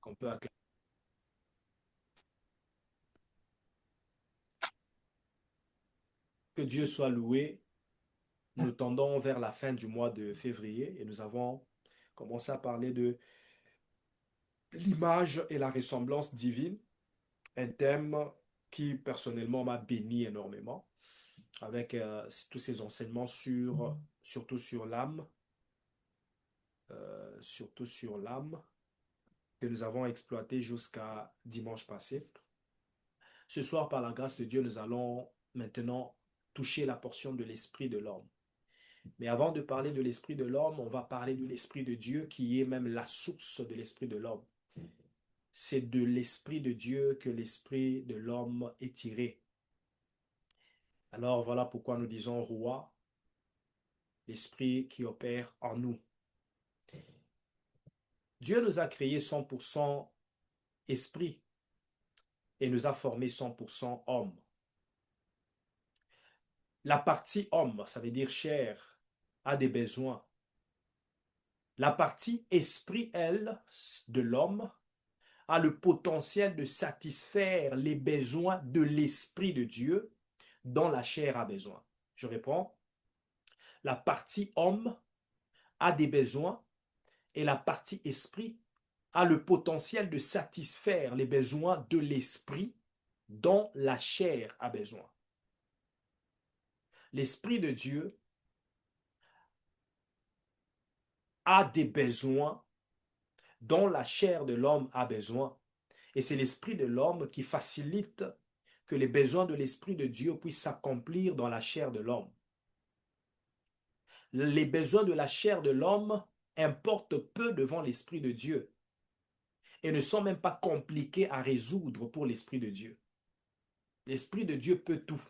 qu'on peut acclamer. Que Dieu soit loué. Nous tendons vers la fin du mois de février et nous avons commencé à parler de l'image et la ressemblance divine, un thème qui personnellement m'a béni énormément avec tous ces enseignements surtout sur l'âme, surtout sur l'âme que nous avons exploité jusqu'à dimanche passé. Ce soir, par la grâce de Dieu, nous allons maintenant toucher la portion de l'esprit de l'homme. Mais avant de parler de l'esprit de l'homme, on va parler de l'esprit de Dieu qui est même la source de l'esprit de l'homme. C'est de l'esprit de Dieu que l'esprit de l'homme est tiré. Alors voilà pourquoi nous disons roi, l'esprit qui opère en nous. Dieu nous a créés 100% esprit et nous a formés 100% homme. La partie homme, ça veut dire chair, a des besoins. La partie esprit, elle, de l'homme, a le potentiel de satisfaire les besoins de l'Esprit de Dieu dont la chair a besoin. Je réponds, la partie homme a des besoins et la partie esprit a le potentiel de satisfaire les besoins de l'Esprit dont la chair a besoin. L'Esprit de Dieu a des besoins dont la chair de l'homme a besoin. Et c'est l'Esprit de l'homme qui facilite que les besoins de l'Esprit de Dieu puissent s'accomplir dans la chair de l'homme. Les besoins de la chair de l'homme importent peu devant l'Esprit de Dieu et ne sont même pas compliqués à résoudre pour l'Esprit de Dieu. L'Esprit de Dieu peut tout.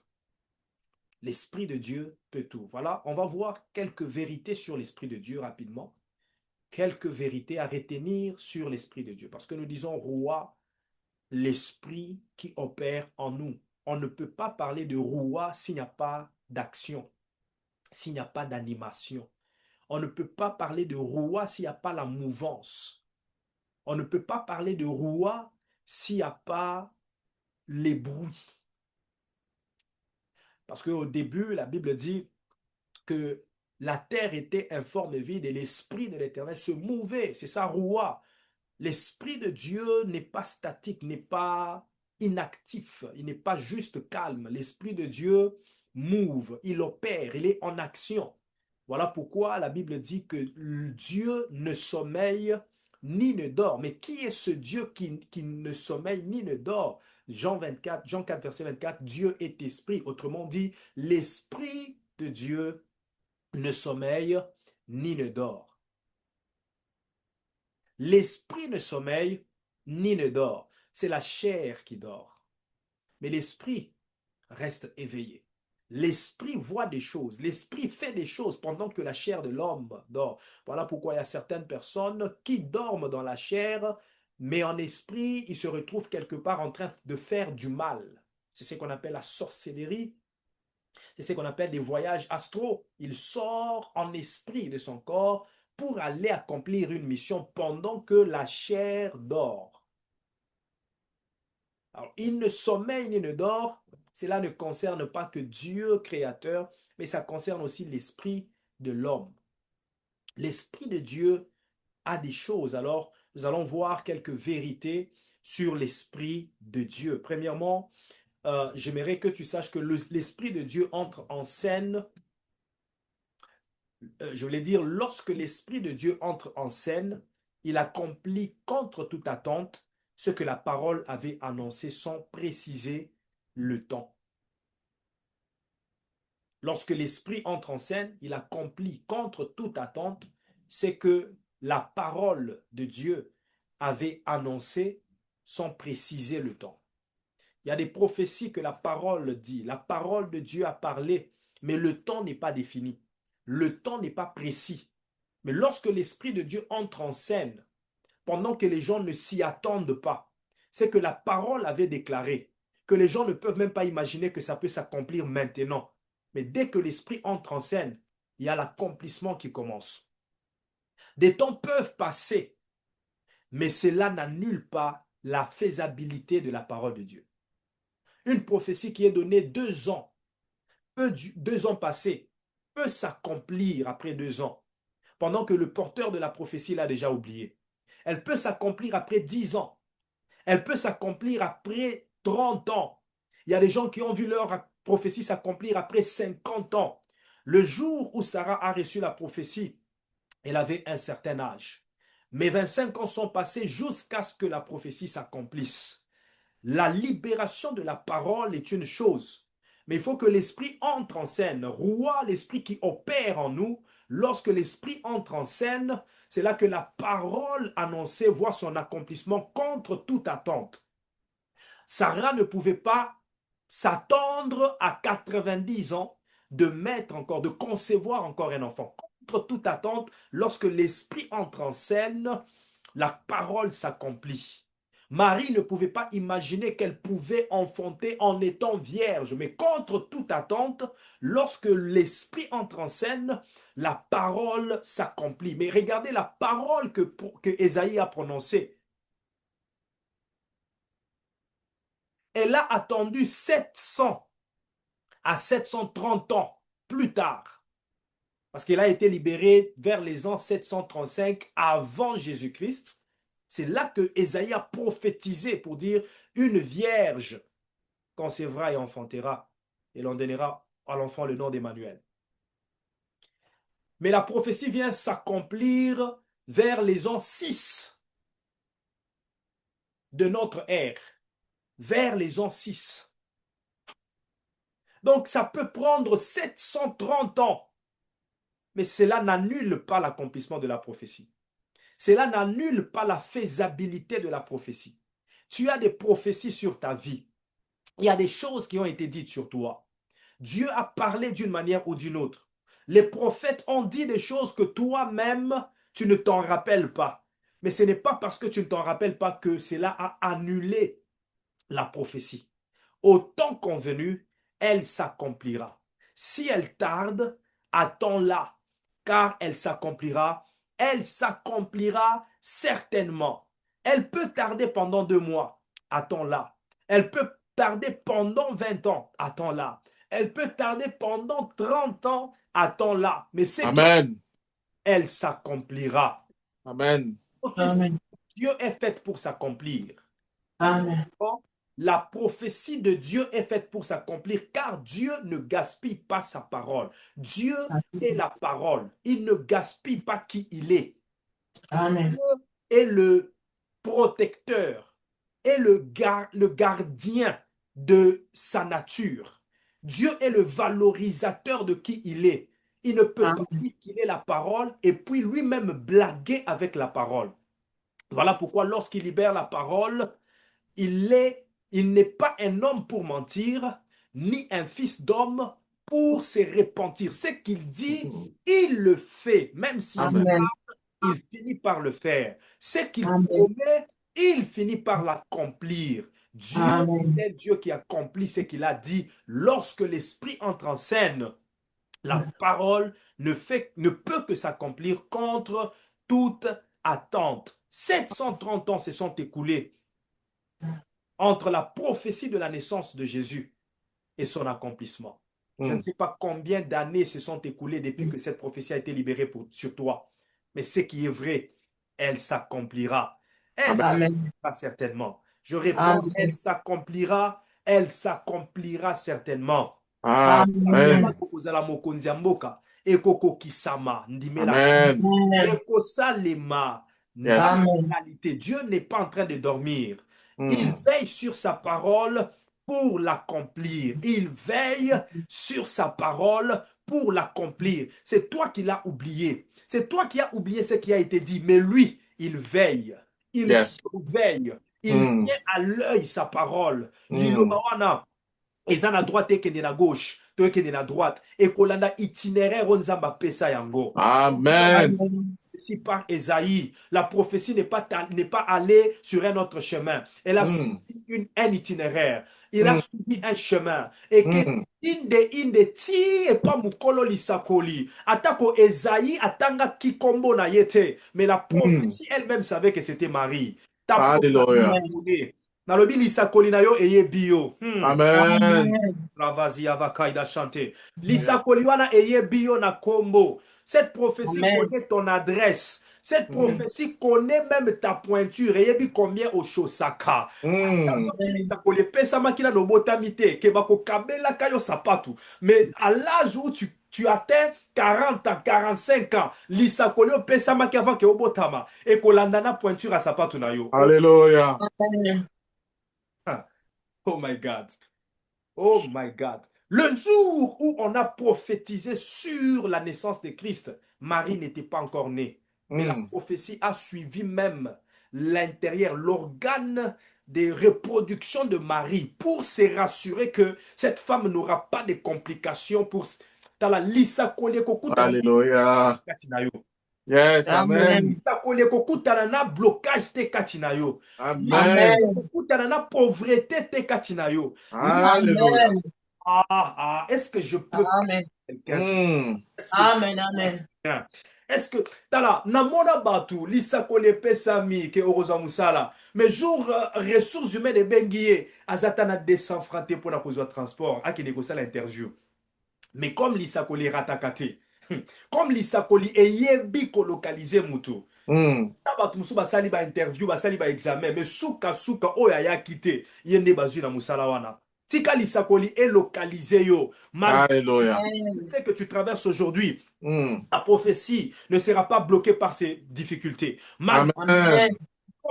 L'Esprit de Dieu peut tout. Voilà, on va voir quelques vérités sur l'Esprit de Dieu rapidement. Quelques vérités à retenir sur l'Esprit de Dieu. Parce que nous disons roi, l'Esprit qui opère en nous. On ne peut pas parler de roi s'il n'y a pas d'action, s'il n'y a pas d'animation. On ne peut pas parler de roi s'il n'y a pas la mouvance. On ne peut pas parler de roi s'il n'y a pas les bruits. Parce qu'au début, la Bible dit que la terre était informe et vide et l'Esprit de l'Éternel se mouvait. C'est ça, roi. L'Esprit de Dieu n'est pas statique, n'est pas inactif, il n'est pas juste calme. L'Esprit de Dieu move, il opère, il est en action. Voilà pourquoi la Bible dit que Dieu ne sommeille ni ne dort. Mais qui est ce Dieu qui ne sommeille ni ne dort? Jean 4, verset 24, Dieu est esprit. Autrement dit, l'Esprit de Dieu ne sommeille ni ne dort. L'esprit ne sommeille ni ne dort. C'est la chair qui dort. Mais l'esprit reste éveillé. L'esprit voit des choses. L'esprit fait des choses pendant que la chair de l'homme dort. Voilà pourquoi il y a certaines personnes qui dorment dans la chair, mais en esprit, ils se retrouvent quelque part en train de faire du mal. C'est ce qu'on appelle la sorcellerie. C'est ce qu'on appelle des voyages astraux. Il sort en esprit de son corps pour aller accomplir une mission pendant que la chair dort. Alors, il ne sommeille ni ne dort. Cela ne concerne pas que Dieu créateur, mais ça concerne aussi l'esprit de l'homme. L'esprit de Dieu a des choses. Alors, nous allons voir quelques vérités sur l'esprit de Dieu. Premièrement, j'aimerais que tu saches que l'esprit de Dieu entre en scène. Je voulais dire, lorsque l'Esprit de Dieu entre en scène, il accomplit contre toute attente ce que la parole avait annoncé sans préciser le temps. Lorsque l'Esprit entre en scène, il accomplit contre toute attente ce que la parole de Dieu avait annoncé sans préciser le temps. Il y a des prophéties que la parole dit, la parole de Dieu a parlé, mais le temps n'est pas défini. Le temps n'est pas précis. Mais lorsque l'Esprit de Dieu entre en scène, pendant que les gens ne s'y attendent pas, c'est que la parole avait déclaré, que les gens ne peuvent même pas imaginer que ça peut s'accomplir maintenant. Mais dès que l'Esprit entre en scène, il y a l'accomplissement qui commence. Des temps peuvent passer, mais cela n'annule pas la faisabilité de la parole de Dieu. Une prophétie qui est donnée 2 ans, 2 ans passés, peut s'accomplir après 2 ans, pendant que le porteur de la prophétie l'a déjà oublié. Elle peut s'accomplir après 10 ans. Elle peut s'accomplir après 30 ans. Il y a des gens qui ont vu leur prophétie s'accomplir après 50 ans. Le jour où Sarah a reçu la prophétie, elle avait un certain âge. Mais 25 ans sont passés jusqu'à ce que la prophétie s'accomplisse. La libération de la parole est une chose, mais il faut que l'esprit entre en scène. Roi l'esprit qui opère en nous. Lorsque l'esprit entre en scène, c'est là que la parole annoncée voit son accomplissement contre toute attente. Sarah ne pouvait pas s'attendre à 90 ans de mettre encore, de concevoir encore un enfant. Contre toute attente, lorsque l'esprit entre en scène, la parole s'accomplit. Marie ne pouvait pas imaginer qu'elle pouvait enfanter en étant vierge, mais contre toute attente, lorsque l'esprit entre en scène, la parole s'accomplit. Mais regardez la parole que Ésaïe a prononcée. Elle a attendu 700 à 730 ans plus tard, parce qu'elle a été libérée vers les ans 735 avant Jésus-Christ. C'est là que Ésaïe a prophétisé pour dire une vierge concevra et enfantera, et l'on donnera à l'enfant le nom d'Emmanuel. Mais la prophétie vient s'accomplir vers les ans 6 de notre ère, vers les ans 6. Donc ça peut prendre 730 ans, mais cela n'annule pas l'accomplissement de la prophétie. Cela n'annule pas la faisabilité de la prophétie. Tu as des prophéties sur ta vie. Il y a des choses qui ont été dites sur toi. Dieu a parlé d'une manière ou d'une autre. Les prophètes ont dit des choses que toi-même, tu ne t'en rappelles pas. Mais ce n'est pas parce que tu ne t'en rappelles pas que cela a annulé la prophétie. Au temps convenu, elle s'accomplira. Si elle tarde, attends-la, car elle s'accomplira certainement. Elle peut tarder pendant 2 mois, attends-la. Elle peut tarder pendant 20 ans, attends-la. Elle peut tarder pendant 30 ans, attends-la. Mais c'est Amen. qu'elle s'accomplira. Amen. Prophétie Amen. de Dieu est faite pour s'accomplir. Amen. La prophétie de Dieu est faite pour s'accomplir car Dieu ne gaspille pas sa parole. Dieu est la parole. Il ne gaspille pas qui il est. Amen. Dieu est le protecteur, est le gardien de sa nature. Dieu est le valorisateur de qui il est. Il ne peut pas Amen. dire qu'il est la parole et puis lui-même blaguer avec la parole. Voilà pourquoi lorsqu'il libère la parole, il n'est pas un homme pour mentir, ni un fils d'homme pour se repentir. Ce qu'il dit, il le fait, même si ça Amen. Amen. tarde, il finit par le faire. Ce qu'il Amen. promet, il finit par l'accomplir. Dieu Amen. est un Dieu qui accomplit ce qu'il a dit. Lorsque l'Esprit entre en scène, la parole ne peut que s'accomplir contre toute attente. 730 ans se sont écoulés entre la prophétie de la naissance de Jésus et son accomplissement. Je ne sais pas combien d'années se sont écoulées depuis que cette prophétie a été libérée sur toi, mais ce qui est vrai, elle s'accomplira. Elle Amen. s'accomplira certainement. Je réponds, Amen. elle s'accomplira certainement. Amen. Amen. Kozala mokonzi ya mboka ekokokisama ndimela Amen. Amen. ekosalema Yes. nzambe Amen. réalité. Dieu n'est pas en train de dormir. Il Mm. veille sur sa parole pour l'accomplir. Il veille sur sa parole pour l'accomplir. C'est toi qui l'as oublié. C'est toi qui as oublié ce qui a été dit. Mais lui, il veille. Il Yes. surveille. Il Mm. tient à l'œil sa parole. Mm. Liloba wana, eza na droite ekende na gauche to ekende na droite ekolanda itinéraire oyo nzambe apesa yango. Amen. Amen. prophétie par Ésaïe. La prophétie n'est pas allée sur un autre chemin. Elle a suivi Mm. un itinéraire. Il a Mm. suivi un chemin. Et que Mm. inde ti et pas mukolo lisakoli. Atako Esaïe atanga kikombo na yete. Mais la Mm. prophétie elle-même savait que c'était Marie. Ta prophétie Hallelujah. Amen. connaît. Nalobi lisakoli na yo eye bio. Amen. Amen. Vas-y, avakaïda chanter. Lisakoli wana eye bio na kombo. Cette prophétie Amen. connaît ton adresse. Cette Mm. prophétie connaît même ta pointure. Et yebi combien au Shosaka. Mm. Lisakoli pesama kila no botamite. Kebako kabela kayo sapatu. Mais à l'âge où tu atteins 40 ans, 45 ans, lisakoli pesama ki avant ke obotama. Et kolandana pointure à sapatu na yo. Oh, Hallelujah. Amen. oh my God. Oh my God. Le jour où on a prophétisé sur la naissance de Christ, Marie n'était pas encore née. Mais la Mm. prophétie a suivi même l'intérieur, l'organe de reproduction de Marie pour se rassurer que cette femme n'aura pas de complications pour dans la lisa kolye kokutana Hallelujah. katina yo. Yes, amen. Amen. Lisa kolye kokutana na blocage te katina yo. Lisa Amen. Amen. kokutana na pauvreté te katina yo. Hallelujah. Amen. Est-ce que je peux Amen. quelqu'un? Mm. Est-ce que je Amen. Amen. bien? Est-ce que tala namona batu lisakole pesami ke oroza musala mais jour ressources humaines et bengiye azatana 200 francs te pour na kozwa transport aki négocier l'interview mais comme lisakole ratakate comme lisakoli eyebi ko localiser mutu Mm. bato mosusu basali ba interview basali ba examen mais suka oyo ayaki te ye nde bazwi na mosala wana tika lisakoli elocalize yo malgré Hallelujah. que tu traverses aujourd'hui. Mm. La prophétie ne sera pas bloquée par ces difficultés. Malgré Amen. Amen.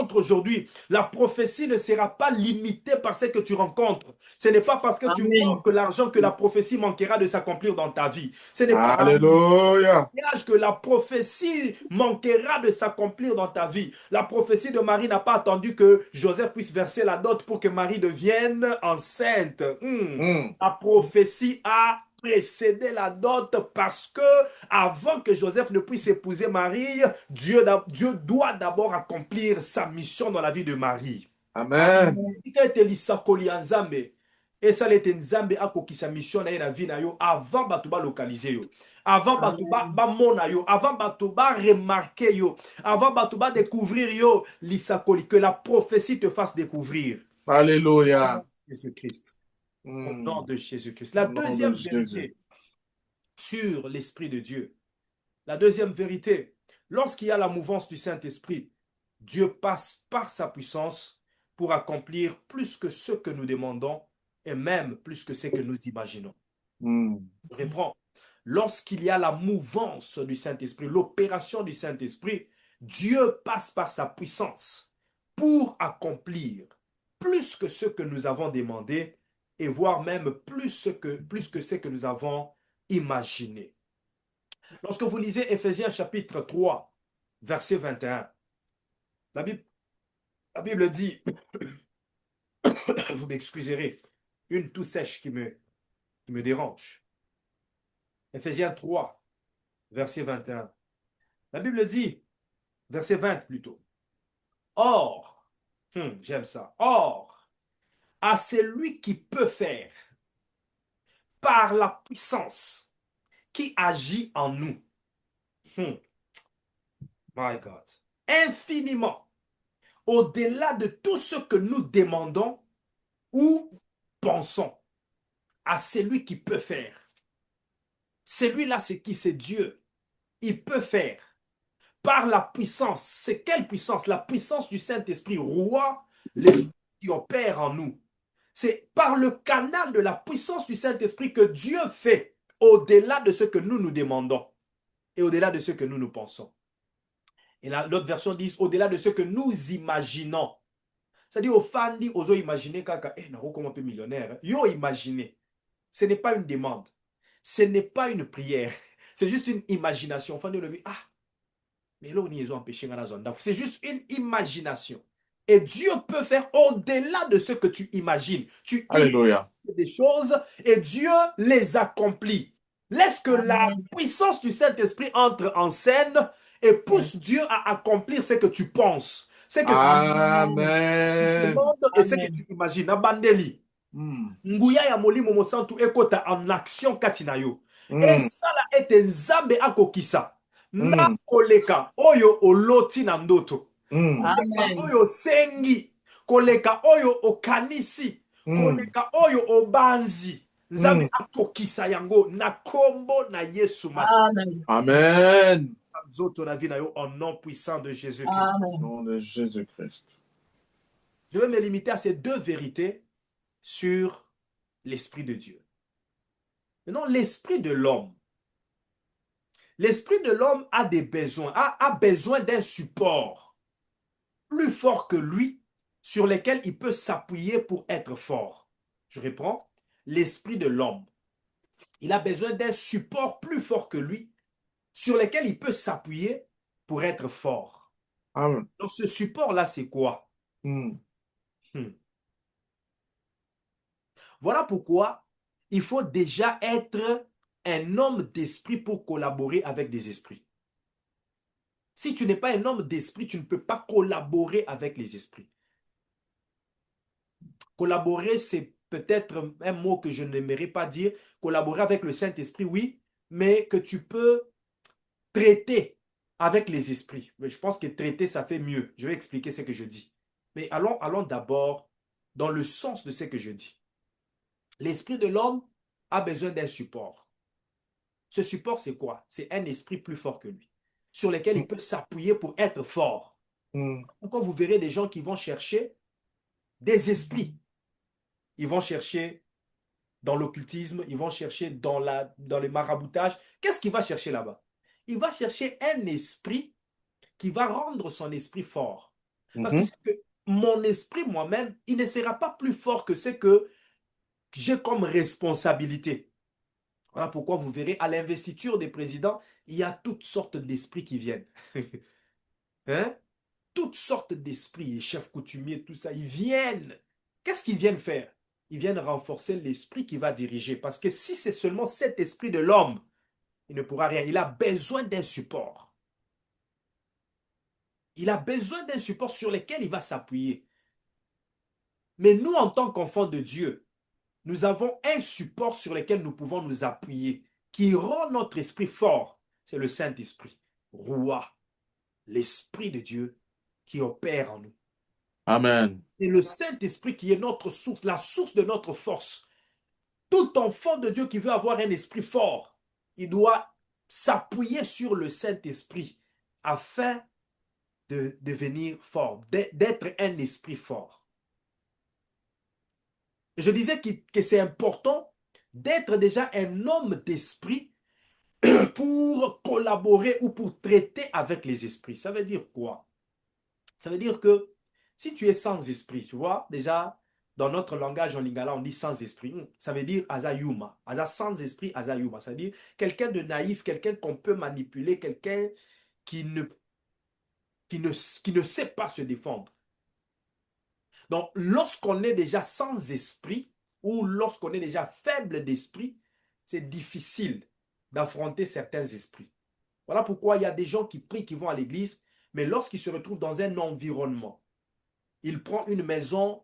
aujourd'hui, la prophétie ne sera pas limitée par ce que tu rencontres. Ce n'est pas parce que tu Amen. manques l'argent que la prophétie manquera de s'accomplir dans ta vie. Ce n'est pas parce que tu Hallelujah. mariage que la prophétie manquera de s'accomplir dans ta vie. La prophétie de Marie n'a pas attendu que Joseph puisse verser la dot pour que Marie devienne enceinte. Mm. La prophétie a précédé la dot parce que avant que Joseph ne puisse épouser Marie, Dieu doit d'abord accomplir sa mission dans la vie de Marie. Amen. Et ça l'était Nzambe akokisa mission na ye na vie na yo avant bato ba localiser yo. Avant bato ba mona yo, avant bato ba remarquer yo, avant bato ba découvrir yo l'isakoli que la prophétie te fasse découvrir Alléluia. Jésus-Christ. Au nom Mm. de Jésus-Christ. La Au nom de deuxième Jésus. vérité sur l'Esprit de Dieu. La deuxième vérité, lorsqu'il y a la mouvance du Saint-Esprit, Dieu passe par sa puissance pour accomplir plus que ce que nous demandons et même plus que ce que nous imaginons. Mm. Je reprends. Lorsqu'il y a la mouvance du Saint-Esprit, l'opération du Saint-Esprit, Dieu passe par sa puissance pour accomplir plus que ce que nous avons demandé et voire même plus que ce que nous avons imaginé. Lorsque vous lisez Éphésiens chapitre 3, verset 21, la Bible dit, vous m'excuserez, une toux sèche qui me dérange. Éphésiens 3, verset 21. La Bible dit, verset 20 plutôt, or, j'aime ça, or, à celui qui peut faire par la puissance qui agit en nous, my God, infiniment, au-delà de tout ce que nous demandons ou pensons, à celui qui peut faire. Celui-là, c'est qui? C'est Dieu. Il peut faire. Par la puissance. C'est quelle puissance? La puissance du Saint-Esprit, roi, l'Esprit qui opère en nous. C'est par le canal de la puissance du Saint-Esprit que Dieu fait au-delà de ce que nous nous demandons et au-delà de ce que nous nous pensons. Et l'autre version dit au-delà de ce que nous imaginons. C'est-à-dire, au fan dit, aux imaginer kaka, comment on peut millionnaire. Yo imaginer. Ce n'est pas une demande. Ce n'est pas une prière. C'est juste une imagination. Fan de lever, mais là, on y est empêché dans la zone. C'est juste une imagination. Et Dieu peut faire au-delà de ce que tu imagines. Tu Alléluia. imagines des choses et Dieu les accomplit. Laisse que la puissance du Saint-Esprit entre en scène et pousse Dieu à accomplir ce que tu penses, ce que tu Amen. demandes et ce que tu imagines. Abandeli. Mm. Nguya ya molimo mosantu ekota en action kati na yo. Mm. Esala ete nzambe akokisa. Na Mm. koleka oyo oloti na ndoto. Mm. Koleka Amen. oyo sengi. Koleka oyo okanisi. Mm. Koleka oyo obanzi. Nzambe Mm. akokisa yango na kombo na Yesu Masi. Amen. Amen. Nzoto na vie na yo au nom puissant de Jésus-Christ. Amen. Au nom de Jésus-Christ. Je vais me limiter à ces deux vérités sur l'Esprit de Dieu. Maintenant, l'esprit de l'homme. L'esprit de l'homme a des besoins, a besoin d'un support plus fort que lui sur lequel il peut s'appuyer pour être fort. Je reprends. L'esprit de l'homme. Il a besoin d'un support plus fort que lui sur lequel il peut s'appuyer pour être fort. Amen. Donc ce support-là, c'est quoi? Mm. Voilà pourquoi il faut déjà être un homme d'esprit pour collaborer avec des esprits. Si tu n'es pas un homme d'esprit, tu ne peux pas collaborer avec les esprits. Collaborer, c'est peut-être un mot que je n'aimerais pas dire. Collaborer avec le Saint-Esprit, oui, mais que tu peux traiter avec les esprits. Mais je pense que traiter, ça fait mieux. Je vais expliquer ce que je dis. Mais allons d'abord dans le sens de ce que je dis. L'esprit de l'homme a besoin d'un support. Ce support, c'est quoi? C'est un esprit plus fort que lui, sur lequel il peut s'appuyer pour être fort. Mm. Pourquoi vous verrez des gens qui vont chercher des esprits. Ils vont chercher dans l'occultisme, ils vont chercher dans le maraboutage. Qu'est-ce qu'il va chercher là-bas? Il va chercher un esprit qui va rendre son esprit fort. Parce que Mhm. c'est que mon esprit moi-même, il ne sera pas plus fort que ce que j'ai comme responsabilité. Voilà pourquoi vous verrez à l'investiture des présidents, il y a toutes sortes d'esprits qui viennent. Hein? Toutes sortes d'esprits, les chefs coutumiers, tout ça, ils viennent. Qu'est-ce qu'ils viennent faire? Ils viennent renforcer l'esprit qui va diriger. Parce que si c'est seulement cet esprit de l'homme, il ne pourra rien. Il a besoin d'un support. Il a besoin d'un support sur lequel il va s'appuyer. Mais nous, en tant qu'enfants de Dieu, nous avons un support sur lequel nous pouvons nous appuyer, qui rend notre esprit fort. C'est le Saint-Esprit, roi, l'Esprit de Dieu qui opère en nous. Amen. C'est le Saint-Esprit qui est notre source, la source de notre force. Tout enfant de Dieu qui veut avoir un esprit fort, il doit s'appuyer sur le Saint-Esprit afin de devenir fort, d'être un esprit fort. Je disais que c'est important d'être déjà un homme d'esprit pour collaborer ou pour traiter avec les esprits. Ça veut dire quoi? Ça veut dire que si tu es sans esprit, tu vois, déjà, dans notre langage en lingala, on dit sans esprit. Ça veut dire azayuma. Aza sans esprit, azayuma. Ça veut dire quelqu'un de naïf, quelqu'un qu'on peut manipuler, quelqu'un qui ne sait pas se défendre. Donc, lorsqu'on est déjà sans esprit ou lorsqu'on est déjà faible d'esprit, c'est difficile d'affronter certains esprits. Voilà pourquoi il y a des gens qui prient, qui vont à l'église, mais lorsqu'ils se retrouvent dans un environnement, ils prennent une maison,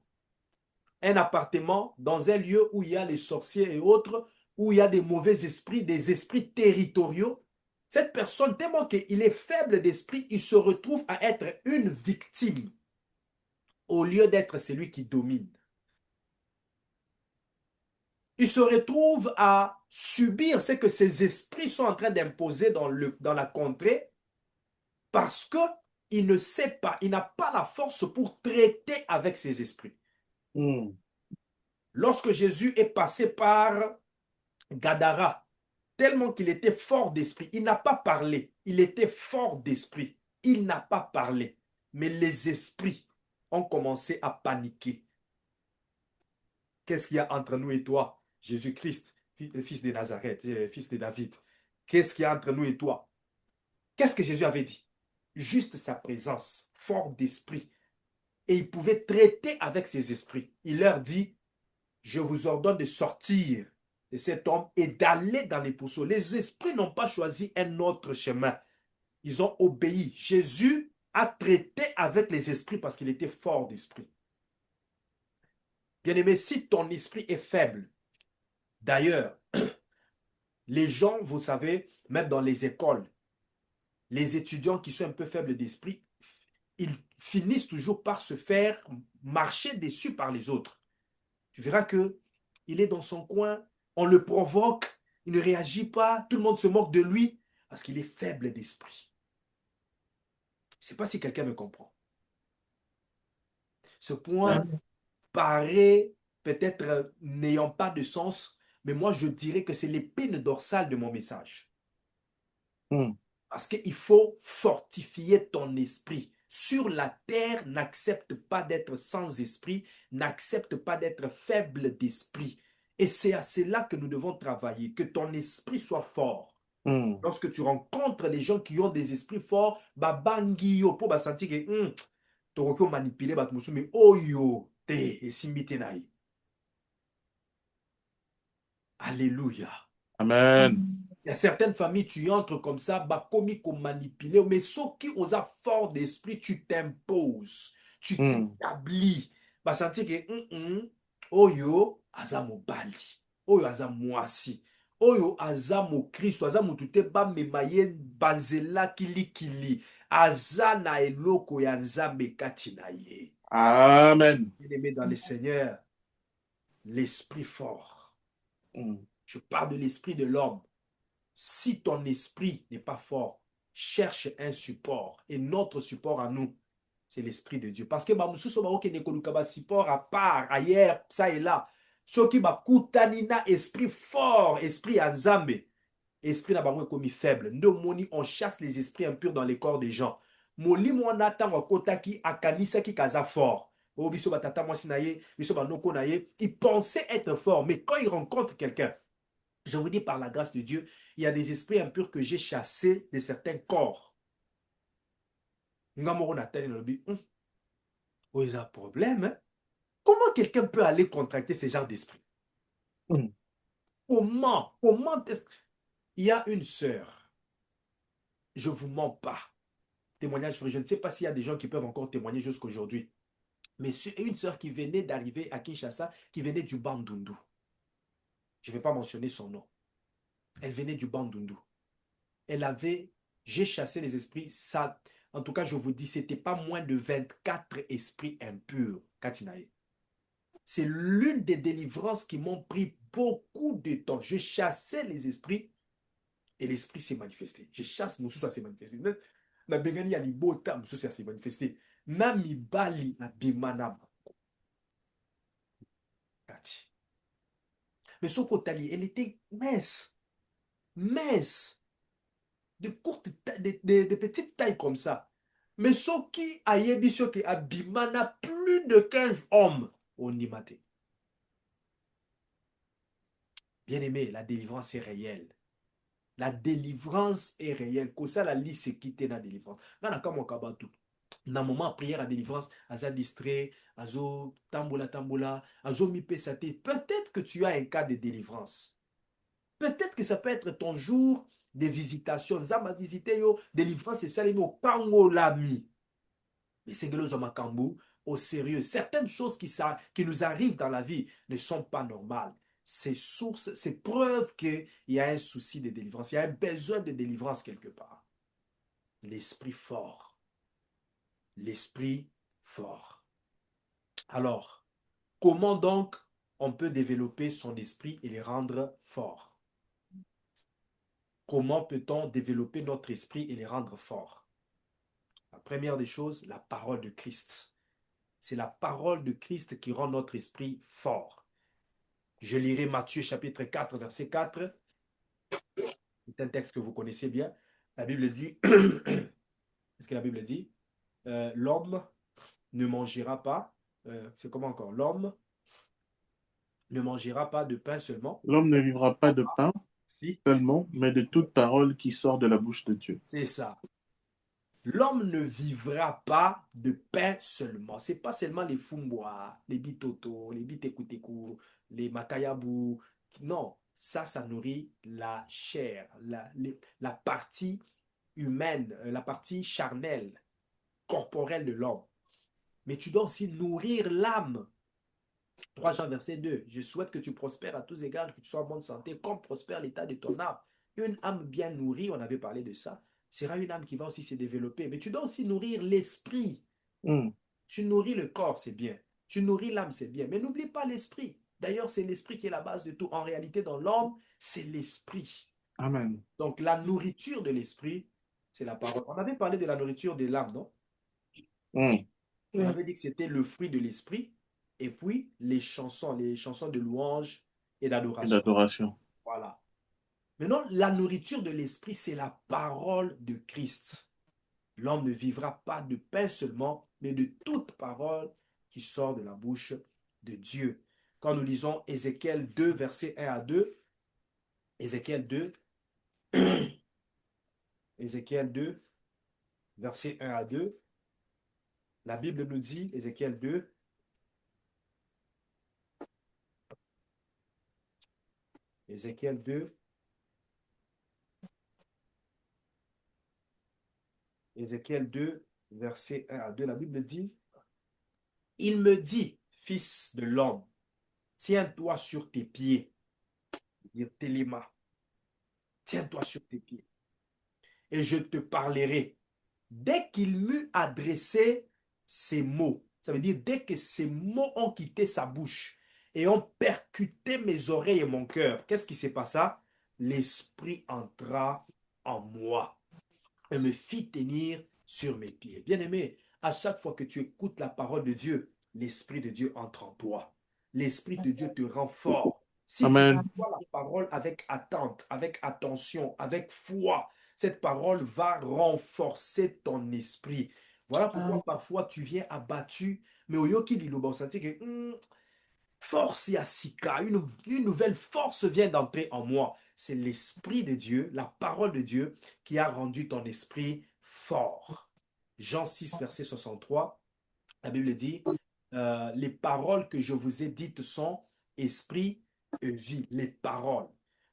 un appartement, dans un lieu où il y a les sorciers et autres, où il y a des mauvais esprits, des esprits territoriaux. Cette personne, tellement qu'il est faible d'esprit, il se retrouve à être une victime au lieu d'être celui qui domine. Il se retrouve à subir ce que ces esprits sont en train d'imposer dans la contrée parce qu'il ne sait pas, il n'a pas la force pour traiter avec ces esprits. Mm. Lorsque Jésus est passé par Gadara, tellement qu'il était fort d'esprit, il n'a pas parlé, il était fort d'esprit, il n'a pas parlé, mais les esprits ont commencé à paniquer. Qu'est-ce qu'il y a entre nous et toi, Jésus-Christ, fils de Nazareth, fils de David? Qu'est-ce qu'il y a entre nous et toi? Qu'est-ce que Jésus avait dit? Juste sa présence, fort d'esprit. Et il pouvait traiter avec ces esprits. Il leur dit, je vous ordonne de sortir de cet homme et d'aller dans les pourceaux. Les esprits n'ont pas choisi un autre chemin. Ils ont obéi. Jésus a traité avec les esprits parce qu'il était fort d'esprit. Bien-aimé, si ton esprit est faible, d'ailleurs, les gens, vous savez, même dans les écoles, les étudiants qui sont un peu faibles d'esprit, ils finissent toujours par se faire marcher dessus par les autres. Tu verras que il est dans son coin, on le provoque, il ne réagit pas, tout le monde se moque de lui parce qu'il est faible d'esprit. Je ne sais pas si quelqu'un me comprend. Ce point Amen. paraît peut-être n'ayant pas de sens, mais moi je dirais que c'est l'épine dorsale de mon message. Mm. Parce qu'il faut fortifier ton esprit. Sur la terre, n'accepte pas d'être sans esprit, n'accepte pas d'être faible d'esprit. Et c'est à cela que nous devons travailler, que ton esprit soit fort. Mm. Lorsque tu rencontres les gens qui ont des esprits forts, babangi yo, pour sentir que tu peux manipuler, mais oh yo, te, et simbite na ye. Alléluia. Amen. Il y a certaines familles, tu entres comme ça, bah, comme manipuler, mais ceux qui osent fort d'esprit, tu t'imposes, tu Mm. t'établis. Bah, sentir que, oyo, aza mobali, oyo, aza mwasi, oyo, aza mo Christ, aza mutute ba memaye banzela kili kili, aza na eloko ya nzambe kati na ye. Amen. Bien-aimé dans le Seigneur, l'esprit fort. Mm. Je parle de l'esprit de l'homme. Si ton esprit n'est pas fort, cherche un support. Et notre support à nous, c'est l'esprit de Dieu. Parce que support à part, ailleurs, ça et là. Ceux qui kutanina esprit fort, esprit azambe, esprit na bango comme faible. Moni, on chasse les esprits impurs dans les corps des gens. Molimo wana tango kotaki akanisa ki kaza fort. Oh, biso batata mwasi na ye, biso banoko na ye, il pensait être fort, mais quand il rencontre quelqu'un, je vous dis par la grâce de Dieu, il y a des esprits impurs que j'ai chassés de certains corps. Ngamoro Nathalie Lobi, oh, il y a un problème. Hein? Comment quelqu'un peut aller contracter ce genre d'esprit? Mm. Comment est-ce... Il y a une sœur, je ne vous mens pas. Témoignage vrai, je ne sais pas s'il y a des gens qui peuvent encore témoigner jusqu'à aujourd'hui. Mais c'est une sœur qui venait d'arriver à Kinshasa, qui venait du Bandundu. Je ne vais pas mentionner son nom. Elle venait du Bandundu. Elle avait, j'ai chassé les esprits, ça, en tout cas, je vous dis, c'était pas moins de 24 esprits impurs, Katinae. C'est l'une des délivrances qui m'ont pris beaucoup de temps. Je chassais les esprits et l'esprit s'est manifesté. Je chasse, mon ça s'est manifesté. Na bengani ya libota, mon ça s'est manifesté. Na mibali na bimana kati. Mais son kotali, elle était mince, mince. De courtes de petites tailles comme ça. Mais ce qui a yebiso que Abimana plus de 15 hommes au Nimate. Bien aimé, la délivrance est réelle. La délivrance est réelle. Comme ça, la liste est quittée dans la délivrance. Dans le cas où tout. Dans le moment de prière, la délivrance, aza distrait, azo tambola tambola, azo mi pesate. Peut-être que tu as un cas de délivrance. Peut-être que ça peut être ton jour de visitation. Zama visité yo, délivrance et ça, les mots pangolami. Mais c'est au sérieux. Certaines choses qui nous arrivent dans la vie ne sont pas normales. C'est source, c'est preuve qu'il y a un souci de délivrance. Il y a un besoin de délivrance quelque part. L'esprit fort. L'esprit fort. Alors, comment donc on peut développer son esprit et le rendre fort? Comment peut-on développer notre esprit et les rendre forts? La première des choses, la parole de Christ. C'est la parole de Christ qui rend notre esprit fort. Je lirai Matthieu chapitre 4, verset 4. C'est un texte que vous connaissez bien. La Bible dit, qu'est-ce que la Bible dit? L'homme ne mangera pas, c'est comment encore? L'homme ne mangera pas de pain seulement. L'homme ne vivra pas de pain Si, seulement, mais de toute parole qui sort de la bouche de Dieu. c'est ça. L'homme ne vivra pas de pain seulement. C'est pas seulement les fumbois, les bitoto, les bitekuteku, les makayabu. Non, ça nourrit la chair, la partie humaine, la partie charnelle, corporelle de l'homme. Mais tu dois aussi nourrir l'âme. 3 Jean verset 2. Je souhaite que tu prospères à tous égards, que tu sois en bonne santé, comme prospère l'état de ton âme. Une âme bien nourrie, on avait parlé de ça, sera une âme qui va aussi se développer. Mais tu dois aussi nourrir l'esprit. Mm. Tu nourris le corps, c'est bien. Tu nourris l'âme, c'est bien. Mais n'oublie pas l'esprit. D'ailleurs, c'est l'esprit qui est la base de tout. En réalité, dans l'homme, c'est l'esprit. Amen. Donc, la nourriture de l'esprit, c'est la parole. On avait parlé de la nourriture de l'âme, non? Mm. On avait dit que c'était le fruit de l'esprit. Et puis, les chansons de louange et Et d'adoration. d'adoration. Voilà. Maintenant, la nourriture de l'esprit, c'est la parole de Christ. L'homme ne vivra pas de pain seulement, mais de toute parole qui sort de la bouche de Dieu. Quand nous lisons Ézéchiel 2, versets 1 à 2, Ézéchiel 2, Ézéchiel 2, versets 1 à 2, la Bible nous dit, Ézéchiel 2, Ézéchiel 2, Ézéchiel 2, verset 1 à 2, la Bible dit, il me dit, fils de l'homme, tiens-toi sur tes pieds, dire Téléma, tiens-toi sur tes pieds, et je te parlerai. Dès qu'il m'eut adressé ces mots, ça veut dire dès que ces mots ont quitté sa bouche et ont percuté mes oreilles et mon cœur, qu'est-ce qui s'est passé? L'esprit entra en moi et me fit tenir sur mes pieds. Bien-aimé, à chaque fois que tu écoutes la parole de Dieu, l'Esprit de Dieu entre en toi. L'Esprit de Dieu te rend fort. Si tu Amen. reçois la parole avec attente, avec attention, avec foi, cette parole va renforcer ton esprit. Voilà pourquoi parfois tu viens abattu, mais au yoki di lobo, ça dit que force Yassika, une nouvelle force vient d'entrer en moi. C'est l'Esprit de Dieu, la parole de Dieu qui a rendu ton esprit fort. Jean 6, verset 63, la Bible dit, les paroles que je vous ai dites sont esprit et vie, les paroles.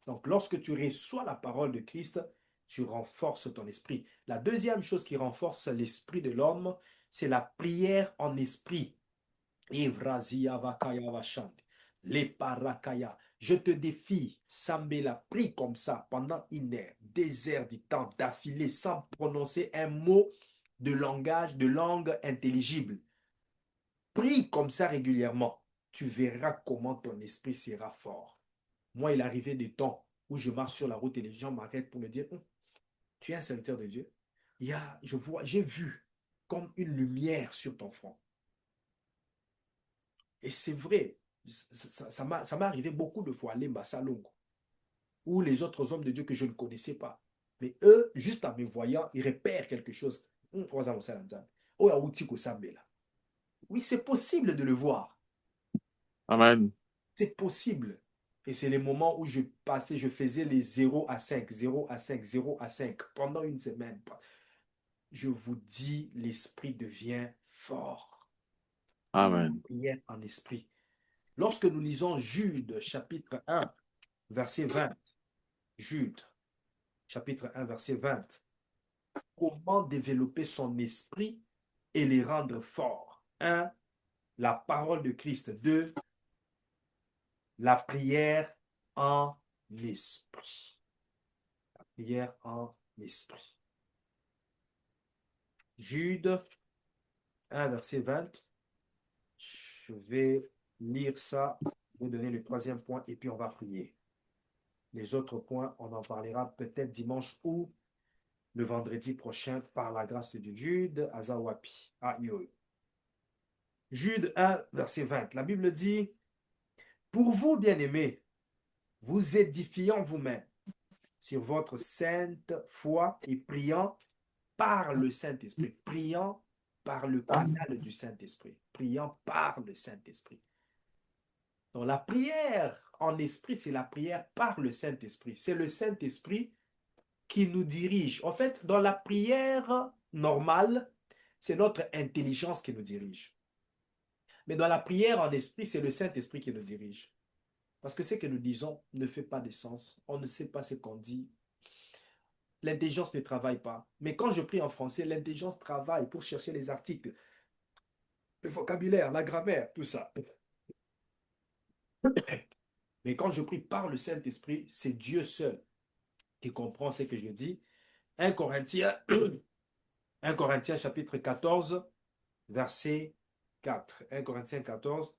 Donc lorsque tu reçois la parole de Christ, tu renforces ton esprit. La deuxième chose qui renforce l'esprit de l'homme, c'est la prière en esprit. Evrazia vakaya vachand. Les parakaya. Je te défie, Sambela, prie comme ça pendant une heure, des heures du temps d'affilée sans prononcer un mot de langage, de langue intelligible. Prie comme ça régulièrement. Tu verras comment ton esprit sera fort. Moi, il arrivait des temps où je marche sur la route et les gens m'arrêtent pour me dire, tu es un serviteur de Dieu. J'ai vu comme une lumière sur ton front. Et c'est vrai, ça m'est arrivé beaucoup de fois à Lemba Salongo, ou les autres hommes de Dieu que je ne connaissais pas. Mais eux, juste en me voyant, ils repèrent quelque chose. Oui, c'est possible de le voir. Amen. C'est possible. Et c'est les moments où je passais, je faisais les 0 à 5, 0 à 5, 0 à 5 pendant une semaine. Je vous dis, l'esprit devient fort. Amen. Prière en esprit. Lorsque nous lisons Jude chapitre 1, verset 20, Jude chapitre 1, verset 20, comment développer son esprit et les rendre forts? 1, la parole de Christ. 2, la prière en esprit. La prière en esprit. Jude 1, verset 20. Je vais lire ça, vous donner le troisième point et puis on va prier. Les autres points, on en parlera peut-être dimanche ou le vendredi prochain par la grâce de Jude Azawapi. Jude 1, verset 20. La Bible dit, pour vous, bien-aimés, vous édifiant vous-même sur votre sainte foi et priant par le Saint-Esprit. Priant par le canal du Saint-Esprit. Priant par le Saint-Esprit. Donc la prière en esprit, c'est la prière par le Saint-Esprit. C'est le Saint-Esprit qui nous dirige. En fait, dans la prière normale, c'est notre intelligence qui nous dirige. Mais dans la prière en esprit, c'est le Saint-Esprit qui nous dirige. Parce que ce que nous disons ne fait pas de sens. On ne sait pas ce qu'on dit. l'intelligence ne travaille pas. Mais quand je prie en français, l'intelligence travaille pour chercher les articles, le vocabulaire, la grammaire, tout ça. Mais quand je prie par le Saint-Esprit, c'est Dieu seul qui comprend ce que je dis. 1 Corinthiens, 1 Corinthiens chapitre 14, verset 4. 1 Corinthiens 14.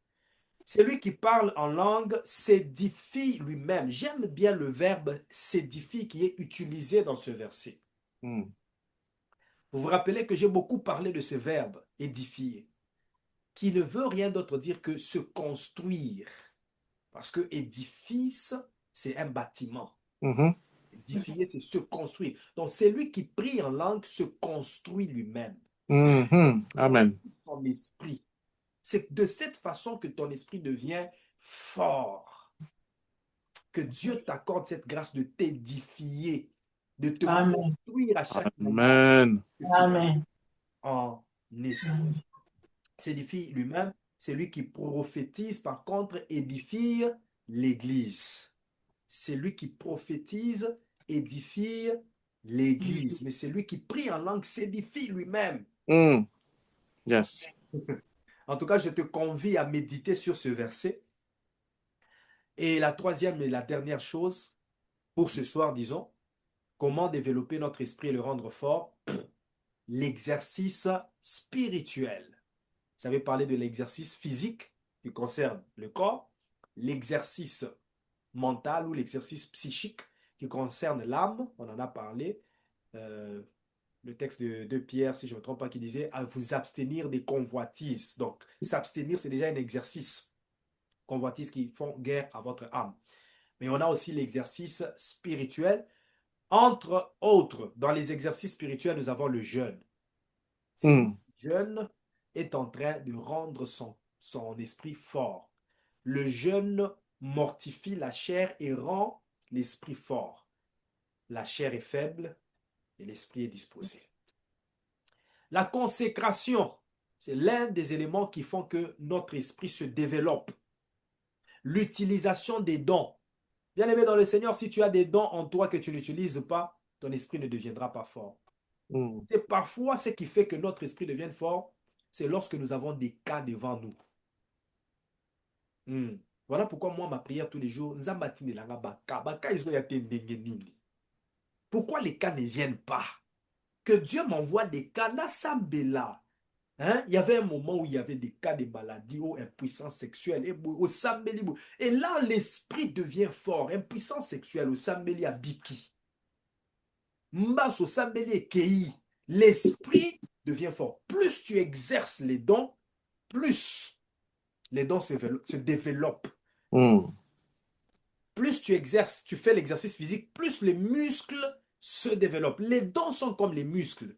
Celui qui parle en langue s'édifie lui-même. J'aime bien le verbe s'édifie qui est utilisé dans ce verset. Mm. Vous vous rappelez que j'ai beaucoup parlé de ce verbe édifier, qui ne veut rien d'autre dire que se construire. Parce que édifice, c'est un bâtiment. Mhm. Édifier, c'est se construire. Donc, celui qui prie en langue se construit lui-même. Mhm. Construit Amen. son esprit. C'est de cette façon que ton esprit devient fort. Que Dieu t'accorde cette grâce de t'édifier, de te Amen. construire à chaque moment Amen. que tu Amen. en esprit. S'édifie lui-même, c'est lui qui prophétise, par contre, édifie l'Église. C'est lui qui prophétise, édifie l'Église. Mais c'est lui qui prie en langue, s'édifie lui-même. Mm. Yes. En tout cas, je te convie à méditer sur ce verset. Et la troisième et la dernière chose, pour ce soir, disons, comment développer notre esprit et le rendre fort, l'exercice spirituel. J'avais parlé de l'exercice physique qui concerne le corps, l'exercice mental ou l'exercice psychique qui concerne l'âme, on en a parlé. Euh, le texte de Pierre, si je ne me trompe pas, qui disait à vous abstenir des convoitises. Donc, s'abstenir, c'est déjà un exercice. Convoitises qui font guerre à votre âme. Mais on a aussi l'exercice spirituel. Entre autres, dans les exercices spirituels, nous avons le jeûne. Celui Mm. qui jeûne est en train de rendre son esprit fort. Le jeûne mortifie la chair et rend l'esprit fort. La chair est faible et l'esprit est disposé. La consécration, c'est l'un des éléments qui font que notre esprit se développe. L'utilisation des dons. Bien aimé dans le Seigneur, si tu as des dons en toi que tu n'utilises pas, ton esprit ne deviendra pas fort. Mm. C'est parfois ce qui fait que notre esprit devienne fort, c'est lorsque nous avons des cas devant nous. Voilà pourquoi moi, ma prière tous les jours, pourquoi les cas ne viennent pas? Que Dieu m'envoie des cas, Nasambela. Hein? Il y avait un moment où il y avait des cas de maladie ou impuissance sexuelle. Et là, l'esprit devient fort. Impuissance sexuelle, au Sambeli à Biki. Mbas au Sambeli et Kei. L'esprit devient fort. Plus tu exerces les dons, plus les dons se développent. Mm. Plus tu exerces, tu fais l'exercice physique, plus les muscles se développent. Les dons sont comme les muscles.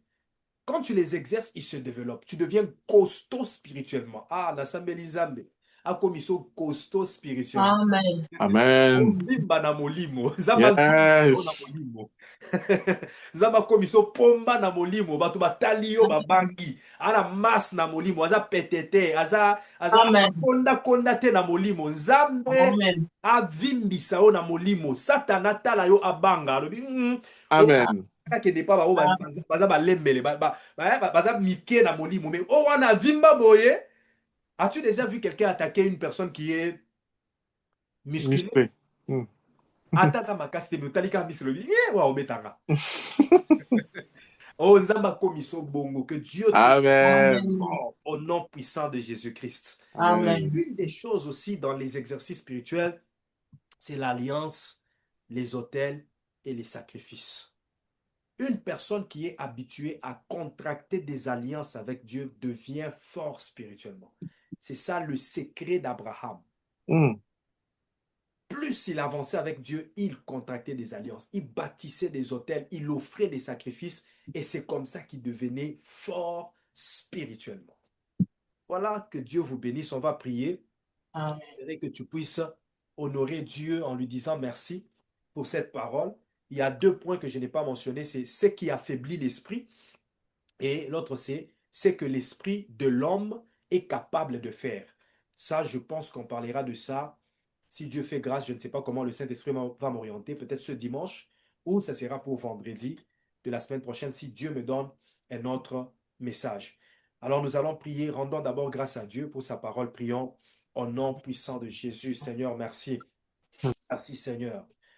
Quand tu les exerces, ils se développent. Tu deviens costaud spirituellement. Ah, la Sambelizambe. A comme ils sont costauds spirituellement. Amen. Amen. Omimba na molimo. Zama zimba na Yes. molimo. Zama comme ils sont pomba na molimo. Batu batali yo babangi. Ana mas na molimo. Aza petete. Aza Amen. konda te na molimo. Nzambe Amen. avimbisa yo na molimo. Satana tala yo abanga. Alobi, Amen. akende pa bao baza balembele baza mike na molimo mais o wana vimba boye. As-tu déjà vu quelqu'un attaquer une personne qui est musclée? Musclé. Mm. Ata za makasi te me otali kaka miso lobi wa obetanga. Oh nzamba komiso bongo, que Dieu te Amen. Amen. rend au nom puissant de Jésus-Christ. Amen. Amen. Une des choses aussi dans les exercices spirituels, c'est l'alliance, les autels et les sacrifices. Une personne qui est habituée à contracter des alliances avec Dieu devient fort spirituellement. C'est ça le secret d'Abraham. Mm. Plus il avançait avec Dieu, il contractait des alliances, il bâtissait des autels, il offrait des sacrifices et c'est comme ça qu'il devenait fort spirituellement. Voilà, que Dieu vous bénisse. On va prier. Amen. Que tu puisses honorer Dieu en lui disant merci pour cette parole. Il y a deux points que je n'ai pas mentionnés, c'est ce qui affaiblit l'esprit et l'autre c'est ce que l'esprit de l'homme est capable de faire. Ça, je pense qu'on parlera de ça. Si Dieu fait grâce, je ne sais pas comment le Saint-Esprit va m'orienter, peut-être ce dimanche ou ça sera pour vendredi. de la semaine prochaine si Dieu me donne un autre message. Alors nous allons prier, rendons d'abord grâce à Dieu pour sa parole. Prions au nom puissant de Jésus. Seigneur, merci. Merci Seigneur.